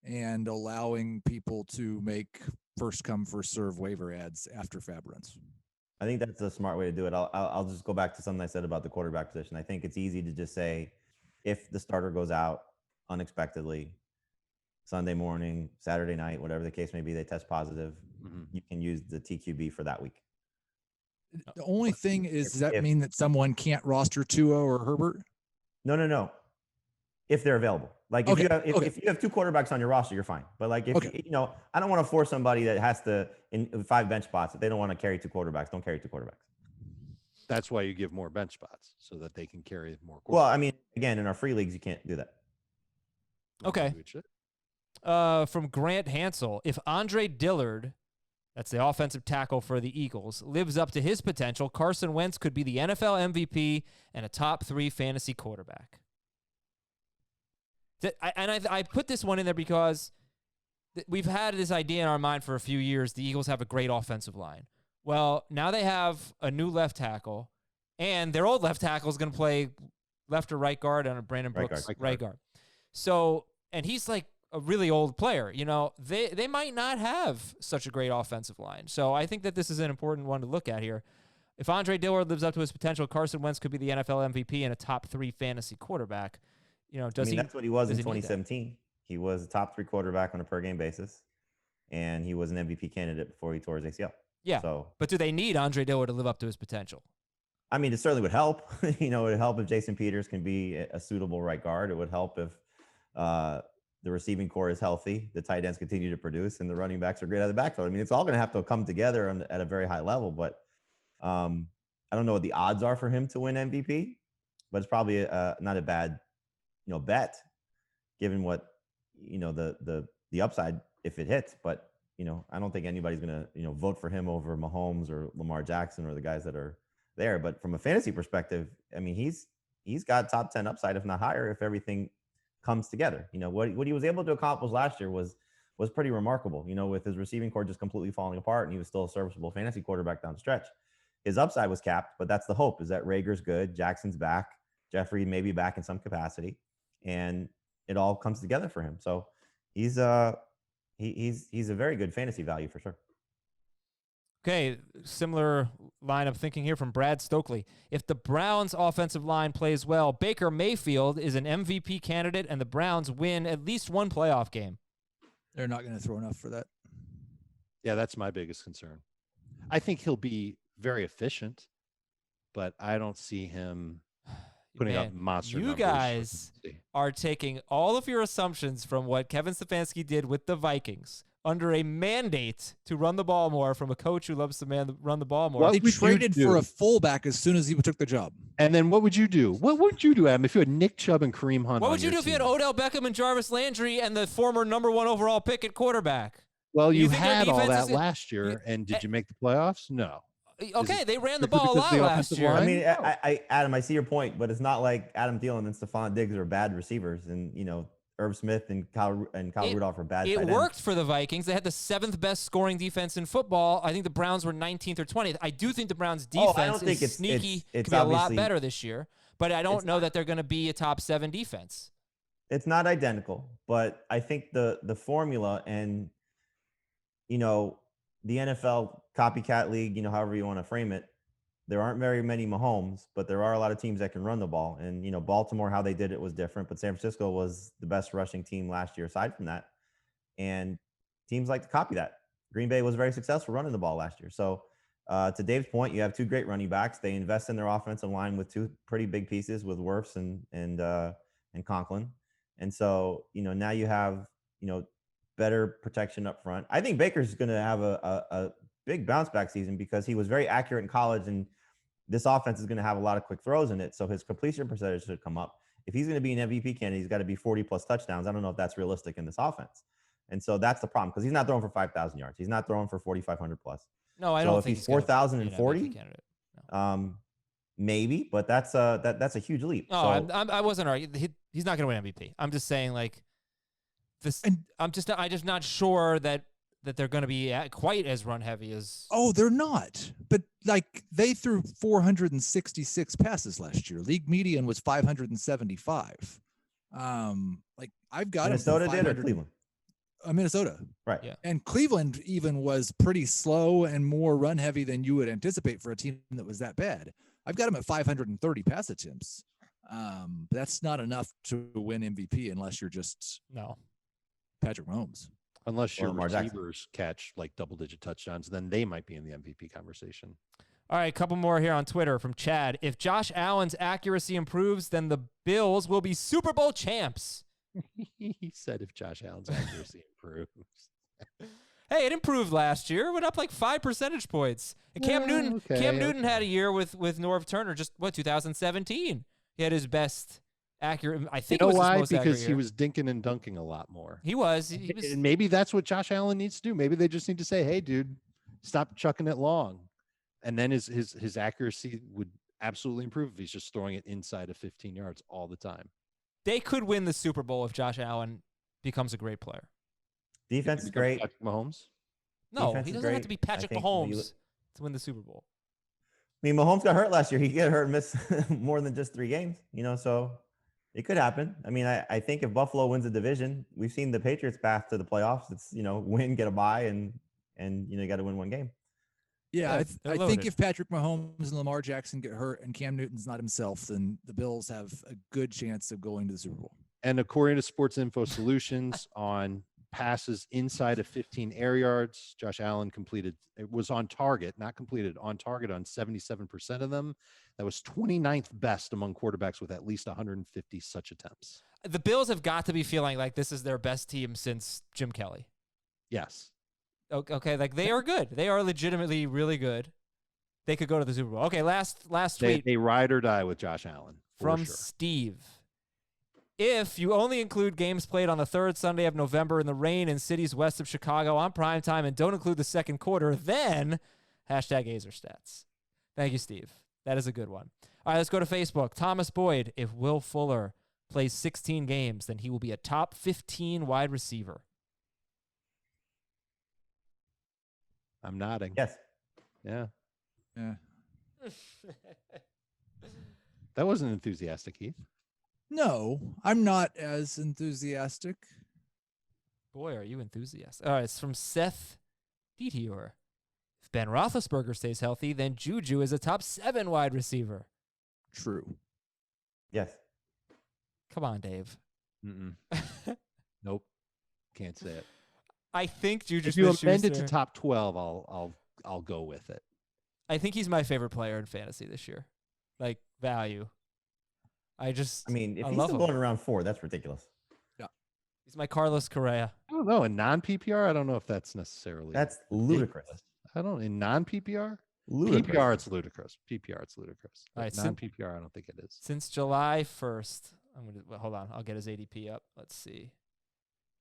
and allowing people to make first come, first serve waiver ads after fab runs. I think that's a smart way to do it. I'll just go back to something I said about the quarterback position. I think it's easy to just say, if the starter goes out unexpectedly, Sunday morning, Saturday night, whatever the case may be, they test positive, you can use the TQB for that week. The only thing is, does that mean that someone can't roster Tua or Herbert? No. If they're available. Like if you have 2 quarterbacks on your roster, you're fine. But like if I don't want to force somebody that has to in 5 bench spots. If they don't want to carry 2 quarterbacks, don't carry 2 quarterbacks. That's why you give more bench spots so that they can carry more. Well, I mean, again, in our free leagues, you can't do that. Okay. From Grant Hansel, if Andre Dillard, that's the offensive tackle for the Eagles, lives up to his potential, Carson Wentz could be the NFL MVP and a top 3 fantasy quarterback. I put this one in there because we've had this idea in our mind for a few years. The Eagles have a great offensive line. Well, now they have a new left tackle, and their old left tackle is going to play left or right guard on a Brandon Brooks right guard. So, and he's like a really old player. They might not have such a great offensive line. So I think that this is an important one to look at here. If Andre Dillard lives up to his potential, Carson Wentz could be the NFL MVP and a top 3 fantasy quarterback. That's what he was in 2017. He was a top 3 quarterback on a per game basis, and he was an MVP candidate before he tore his ACL. Yeah. But do they need Andre Dillard to live up to his potential? I mean, it certainly would help. It would help if Jason Peters can be a suitable right guard. It would help if the receiving core is healthy, the tight ends continue to produce, and the running backs are great out of the backfield. I mean, it's all going to have to come together at a very high level. But I don't know what the odds are for him to win MVP, but it's probably not a bad bet, given what the upside if it hits. But I don't think anybody's gonna vote for him over Mahomes or Lamar Jackson or the guys that are there. But from a fantasy perspective, I mean, he's got top 10 upside, if not higher, if everything comes together. What he was able to accomplish last year was pretty remarkable. With his receiving core just completely falling apart, and he was still a serviceable fantasy quarterback down the stretch. His upside was capped, but that's the hope, is that Rager's good, Jackson's back, Jeffrey may be back in some capacity, and it all comes together for him. So he's a very good fantasy value for sure. Okay, similar line of thinking here from Brad Stokely. If the Browns' offensive line plays well, Baker Mayfield is an MVP candidate, and the Browns win at least one playoff game. They're not going to throw enough for that. Yeah, that's my biggest concern. I think he'll be very efficient, but I don't see him putting up monster numbers. You guys are taking all of your assumptions from what Kevin Stefanski did with the Vikings under a mandate to run the ball more from a coach who loves to run the ball more. Well, they traded for a fullback as soon as he took the job. And then what would you do? What would you do, Adam, if you had Nick Chubb and Kareem Hunt? What would you do if you had Odell Beckham and Jarvis Landry and the former #1 overall pick at quarterback? Well, you had all that last year, and did you make the playoffs? No. Okay, they ran the ball a lot last year. I mean, Adam, I see your point, but it's not like Adam Thielen and Stephon Diggs are bad receivers. And, Irv Smith and Kyle Rudolph are bad. It worked for the Vikings. They had the 7th best scoring defense in football. I think the Browns were 19th or 20th. I do think the Browns' defense is sneaky. It could be a lot better this year, but I don't know that they're going to be a top 7 defense. It's not identical, but I think the formula and, you know, the NFL copycat league, you know, however you want to frame it, there aren't very many Mahomes, but there are a lot of teams that can run the ball. And, you know, Baltimore, how they did it was different, but San Francisco was the best rushing team last year aside from that. And teams like to copy that. Green Bay was very successful running the ball last year. So to Dave's point, you have 2 great running backs. They invest in their offensive line with 2 pretty big pieces with Wirfs and Conklin. And so, you know, now you have, you know, better protection up front. I think Baker's going to have a big bounce back season because he was very accurate in college, and this offense is going to have a lot of quick throws in it. So his completion percentage should come up. If he's going to be an MVP candidate, he's got to be 40 plus touchdowns. I don't know if that's realistic in this offense. And so that's the problem because he's not throwing for 5,000 yards. He's not throwing for 4,500 plus. No, I don't think he's 4,040, maybe, but that's a huge leap. No, so, I wasn't arguing. He's not going to win MVP. I'm just saying like this. I'm just not sure that they're going to be quite as run heavy as. Oh, they're not. But like they threw 466 passes last year. League median was 575. Like I've got Minnesota did or Cleveland? Minnesota. Right. Yeah. And Cleveland even was pretty slow and more run heavy than you would anticipate for a team that was that bad. I've got him at 530 pass attempts. That's not enough to win MVP unless you're just Patrick Mahomes. Unless your receivers catch like double-digit touchdowns, then they might be in the MVP conversation. All right, a couple more here on Twitter from Chad. If Josh Allen's accuracy improves, then the Bills will be Super Bowl champs. He said if Josh Allen's accuracy improves. Hey, it improved last year. It went up like 5 percentage points. And Cam Newton had a year with Norv Turner, 2017. He had his best accurate. I think you know it was why? His most because he year. was dinking and dunking a lot more. He was. And maybe that's what Josh Allen needs to do. Maybe they just need to say, "Hey, dude, stop chucking it long," and then his accuracy would absolutely improve if he's just throwing it inside of 15 yards all the time. They could win the Super Bowl if Josh Allen becomes a great player. Defense is great. Patrick Mahomes? No, he doesn't have to be Patrick Mahomes to win the Super Bowl. I mean, Mahomes got hurt last year. He got hurt and missed more than just 3 games, you know, so it could happen. I mean, I think if Buffalo wins the division, we've seen the Patriots path to the playoffs. It's, you know, win, get a bye, and you know, you got to win 1 game. Yeah, I think if Patrick Mahomes and Lamar Jackson get hurt and Cam Newton's not himself, then the Bills have a good chance of going to the Super Bowl. And according to Sports Info Solutions, on passes inside of 15 air yards, Josh Allen was on target, not completed, on target on 77% of them. That was 29th best among quarterbacks with at least 150 such attempts. The Bills have got to be feeling like this is their best team since Jim Kelly. Yes. Okay, like they are good. They are legitimately really good. They could go to the Super Bowl. Okay, last tweet. They ride or die with Josh Allen. From Steve. If you only include games played on the 3rd Sunday of November in the rain in cities west of Chicago on primetime and don't include the second quarter, then #AzerStats. Thank you, Steve. That is a good one. All right, let's go to Facebook. Thomas Boyd. If Will Fuller plays 16 games, then he will be a top 15 wide receiver. I'm nodding. Yes. Yeah. Yeah. That wasn't enthusiastic, Heath. No, I'm not as enthusiastic. Boy, are you enthusiastic. All right, it's from Seth Detior. If Ben Roethlisberger stays healthy, then Juju is a top 7 wide receiver. True. Yes. Come on, Dave. Nope. Can't say it. I think Juju If you Smith-Schuster, amend it to top 12, I'll go with it. I think he's my favorite player in fantasy this year. Like value. I mean, if he's love still him. going around 4, that's ridiculous. Yeah. He's my Carlos Correa. I don't know. In non-PPR, I don't know if that's necessarily. That's ludicrous. I don't. In non-PPR, Ludicrous. PPR, it's ludicrous. PPR, it's ludicrous. All right, non-PPR, I don't think it is. Since July 1st, hold on. I'll get his ADP up. Let's see.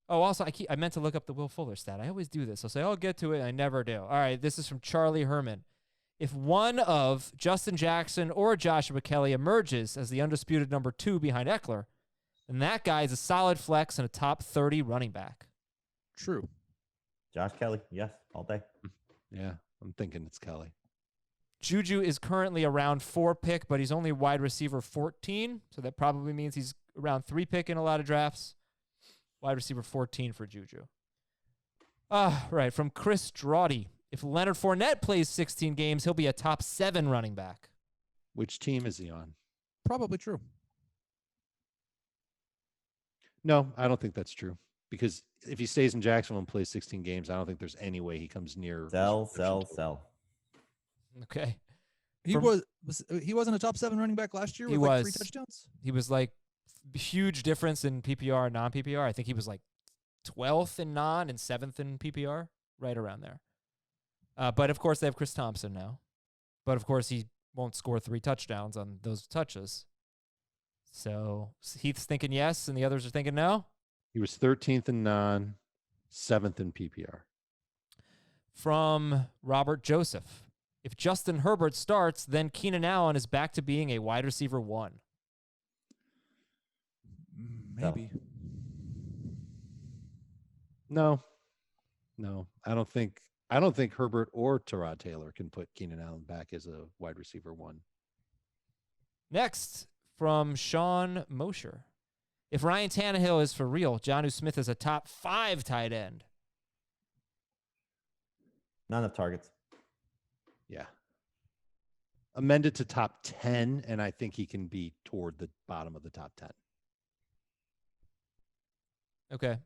Oh, also, I meant to look up the Will Fuller stat. I always do this. I'll say, I'll get to it, and I never do. All right, this is from Charlie Herman. If one of Justin Jackson or Joshua Kelly emerges as the undisputed number 2 behind Eckler, And that guy is a solid flex and a top 30 running back. True. Josh Kelly, yes, all day. Yeah, I'm thinking it's Kelly. Juju is currently around 4 pick, but he's only wide receiver 14, so that probably means he's around 3 pick in a lot of drafts. Wide receiver 14 for Juju. Right, from Chris Strawdy. If Leonard Fournette plays 16 games, he'll be a top 7 running back. Which team is he on? Probably true. No, I don't think that's true. Because if he stays in Jacksonville and plays 16 games, I don't think there's any way he comes near. Sell. Okay. He wasn't a top 7 running back last year with like 3 touchdowns? He was like huge difference in PPR and non-PPR. I think he was like 12th in non and 7th in PPR, right around there. But of course they have Chris Thompson now. But of course he won't score 3 touchdowns on those touches. So Heath's thinking yes, and the others are thinking no. He was 13th in non, 7th in PPR. From Robert Joseph. If Justin Herbert starts, then Keenan Allen is back to being a wide receiver 1. Maybe. No. I don't think Herbert or Tyrod Taylor can put Keenan Allen back as a wide receiver 1. Next, from Sean Mosher. If Ryan Tannehill is for real, Jonnu Smith is a top 5 tight end. Not enough targets. Yeah. Amend it to top 10, and I think he can be toward the bottom of the top 10. Okay.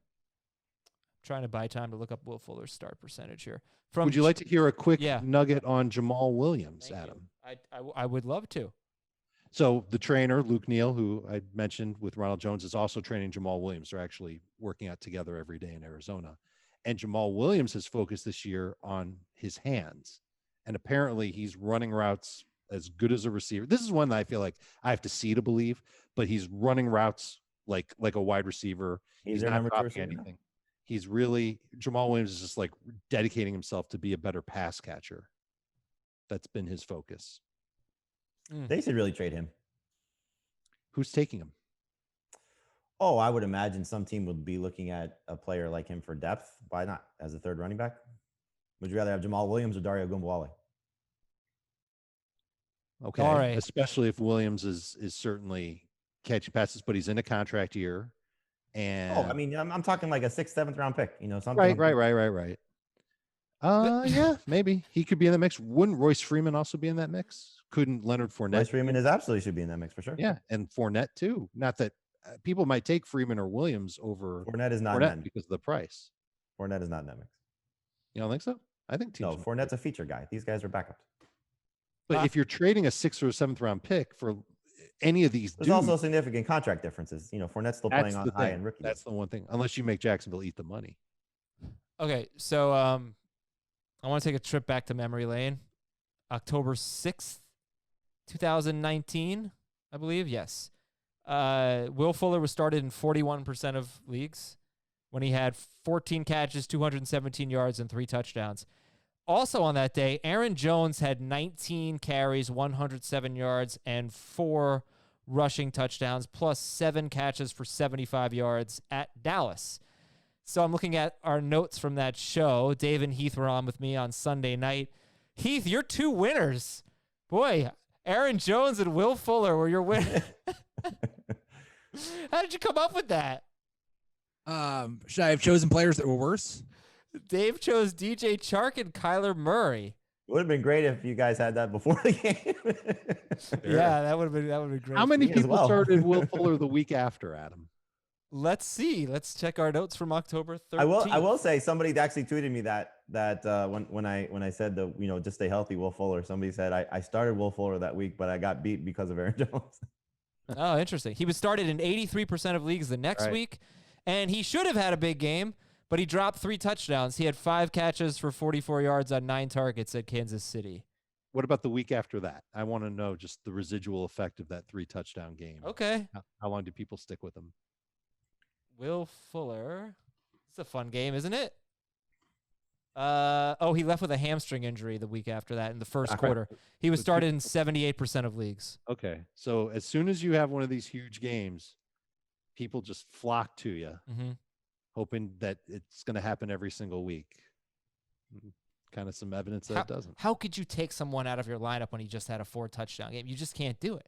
Trying to buy time to look up Will Fuller's start percentage here. Would you like to hear a quick Yeah. nugget on Jamal Williams, Thank Adam? you. I would love to. So the trainer, Luke Neal, who I mentioned with Ronald Jones, is also training Jamal Williams. They're actually working out together every day in Arizona. And Jamal Williams has focused this year on his hands. And apparently he's running routes as good as a receiver. This is one that I feel like I have to see to believe, but he's running routes like a wide receiver. He's not dropping anything. He's really, Jamal Williams is just like dedicating himself to be a better pass catcher. That's been his focus. They should really trade him. Who's taking him? Oh, I would imagine some team would be looking at a player like him for depth. Why not as a 3rd running back? Would you rather have Jamal Williams or Dario Gumbawale? Okay. All right. Especially if Williams is certainly catching passes, but he's in a contract year. And I mean, I'm talking like a 6th, 7th round pick. Something. Right. Yeah, maybe he could be in the mix. Wouldn't Royce Freeman also be in that mix? Couldn't Leonard Fournette? Royce Freeman absolutely should be in that mix for sure. Yeah, and Fournette too. Not that people might take Freeman or Williams over Fournette is not Fournette because of the price. Fournette is not in that mix. You don't think so? I think teams. No, Fournette's a feature guy. These guys are backups. But if you're trading a 6th or 7th round pick for any of these, there's also significant contract differences. Fournette's still playing on high end rookie. That's the one thing. Unless you make Jacksonville eat the money. Okay, so I want to take a trip back to memory lane. October 6th, 2019, I believe. Yes. Will Fuller was started in 41% of leagues when he had 14 catches, 217 yards, and 3 touchdowns. Also on that day, Aaron Jones had 19 carries, 107 yards, and 4 rushing touchdowns, plus 7 catches for 75 yards at Dallas. So I'm looking at our notes from that show. Dave and Heath were on with me on Sunday night. Heath, you're 2 winners. Boy, Aaron Jones and Will Fuller were your winners. How did you come up with that? Should I have chosen players that were worse? Dave chose DJ Chark and Kyler Murray. It would have been great if you guys had that before the game. Yeah, that would have been great. How many people started Will Fuller the week after, Adam? Let's see. Let's check our notes from October 13th. I will say somebody actually tweeted me that when I said just stay healthy, Will Fuller. Somebody said I started Will Fuller that week, but I got beat because of Aaron Jones. Oh, interesting. He was started in 83% of leagues the next week, and he should have had a big game, but he dropped 3 touchdowns. He had 5 catches for 44 yards on 9 targets at Kansas City. What about the week after that? I want to know just the residual effect of that 3 touchdown game. Okay. How long do people stick with him? Will Fuller. It's a fun game, isn't it? He left with a hamstring injury the week after that in the first quarter. He was started in 78% of leagues. Okay. So as soon as you have one of these huge games, people just flock to you, Mm-hmm. hoping that it's going to happen every single week. Kind of some evidence that it doesn't. How could you take someone out of your lineup when he just had a 4-touchdown game? You just can't do it.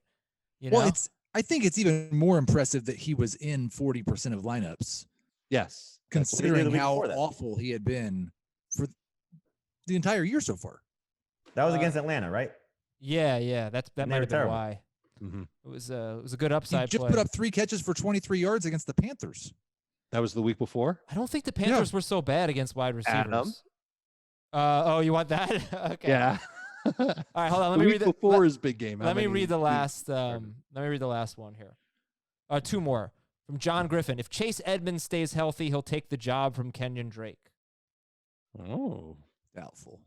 Well, I think it's even more impressive that he was in 40% of lineups. Yes. Considering how awful he had been for the entire year so far. That was against Atlanta, right? Yeah. That might have been terrible. why. Mm-hmm. It was a good upside He just play. put up 3 catches for 23 yards against the Panthers. That was the week before? I don't think the Panthers were so bad against wide receivers. Adam? You want that? Okay. Yeah. All right, hold on. Let the me week read before his big game. Let me read the last. Let me read the last one here. 2 more from John Griffin. If Chase Edmonds stays healthy, he'll take the job from Kenyon Drake. Oh, doubtful.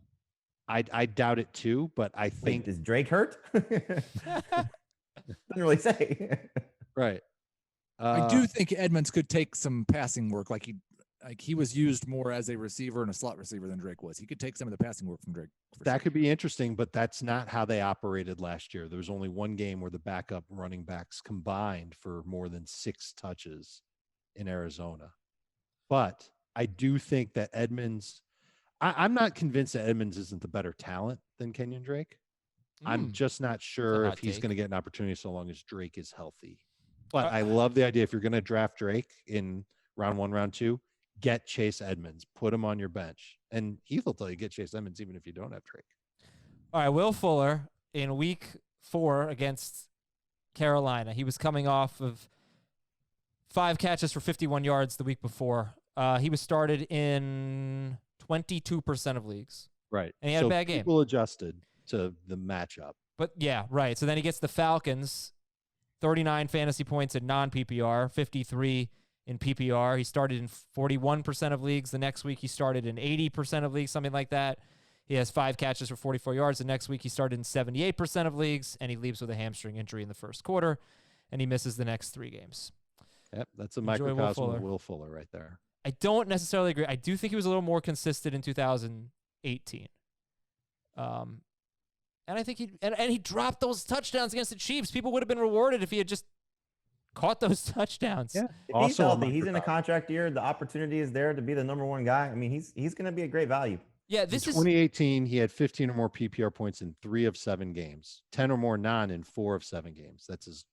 I doubt it too, but I think is Drake hurt? Doesn't really say. Right. I do think Edmonds could take some passing work, like he was used more as a receiver and a slot receiver than Drake was. He could take some of the passing work from Drake. That could be interesting, but that's not how they operated last year. There was only one game where the backup running backs combined for more than 6 touches in Arizona. But I do think that Edmonds, I'm not convinced that Edmonds isn't the better talent than Kenyon Drake. I'm just not sure if he's going to get an opportunity so long as Drake is healthy. But I love the idea. If you're going to draft Drake in round 1, round 2, get Chase Edmonds, put him on your bench. And Heath will tell you get Chase Edmonds even if you don't have Drake. All right, Will Fuller in week 4 against Carolina. He was coming off of 5 catches for 51 yards the week before. He was started in 22% of leagues. Right. And he had a bad game. People adjusted to the matchup. But yeah, right. So then he gets the Falcons, 39 fantasy points in non-PPR, 53 in PPR. He started in 41% of leagues. The next week he started in 80% of leagues, something like that. He has 5 catches for 44 yards. The next week he started in 78% of leagues, and he leaves with a hamstring injury in the first quarter, and he misses the next 3 games. Yep, that's a microcosm of Will Fuller right there. I don't necessarily agree. I do think he was a little more consistent in 2018. And I think he dropped those touchdowns against the Chiefs. People would have been rewarded if he had just caught those touchdowns. Yeah, if he's healthy, he's in a contract year. The opportunity is there to be the number 1 guy. I mean, he's going to be a great value. Yeah, this is 2018. He had 15 or more PPR points in 3 of 7 games, 10 or more non in 4 of 7 games. That's his.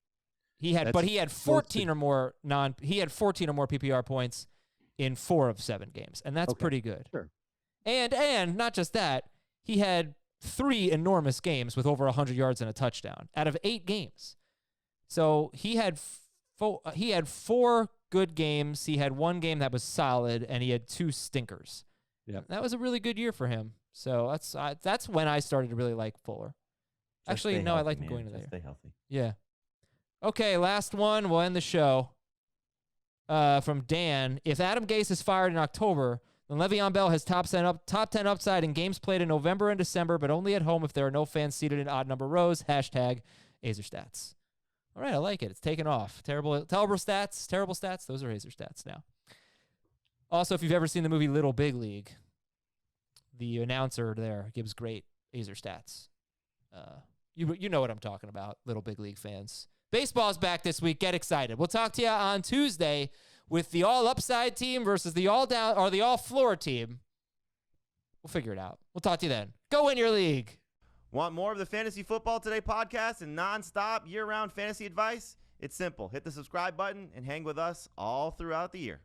He had 14 or more PPR points in 4 of 7 games, and that's pretty good. Sure. And not just that, he had 3 enormous games with over 100 yards and a touchdown out of 8 games. So he had 4 good games. He had 1 game that was solid, and he had 2 stinkers. Yeah, that was a really good year for him. So that's when I started to really like Fuller. Actually, no, I like him going to there. Stay healthy. Yeah. Okay, last one. We'll end the show. From Dan, if Adam Gase is fired in October, then Le'Veon Bell has top 10 upside in games played in November and December, but only at home if there are no fans seated in odd number rows. #AzerStats. All right, I like it. It's taken off. Terrible stats. Those are Azer stats now. Also, if you've ever seen the movie Little Big League, the announcer there gives great Azer stats. You know what I'm talking about, Little Big League fans. Baseball's back this week. Get excited. We'll talk to you on Tuesday with the all upside team versus the all down or the all floor team. We'll figure it out. We'll talk to you then. Go win your league. Want more of the Fantasy Football Today podcast and nonstop year-round fantasy advice? It's simple. Hit the subscribe button and hang with us all throughout the year.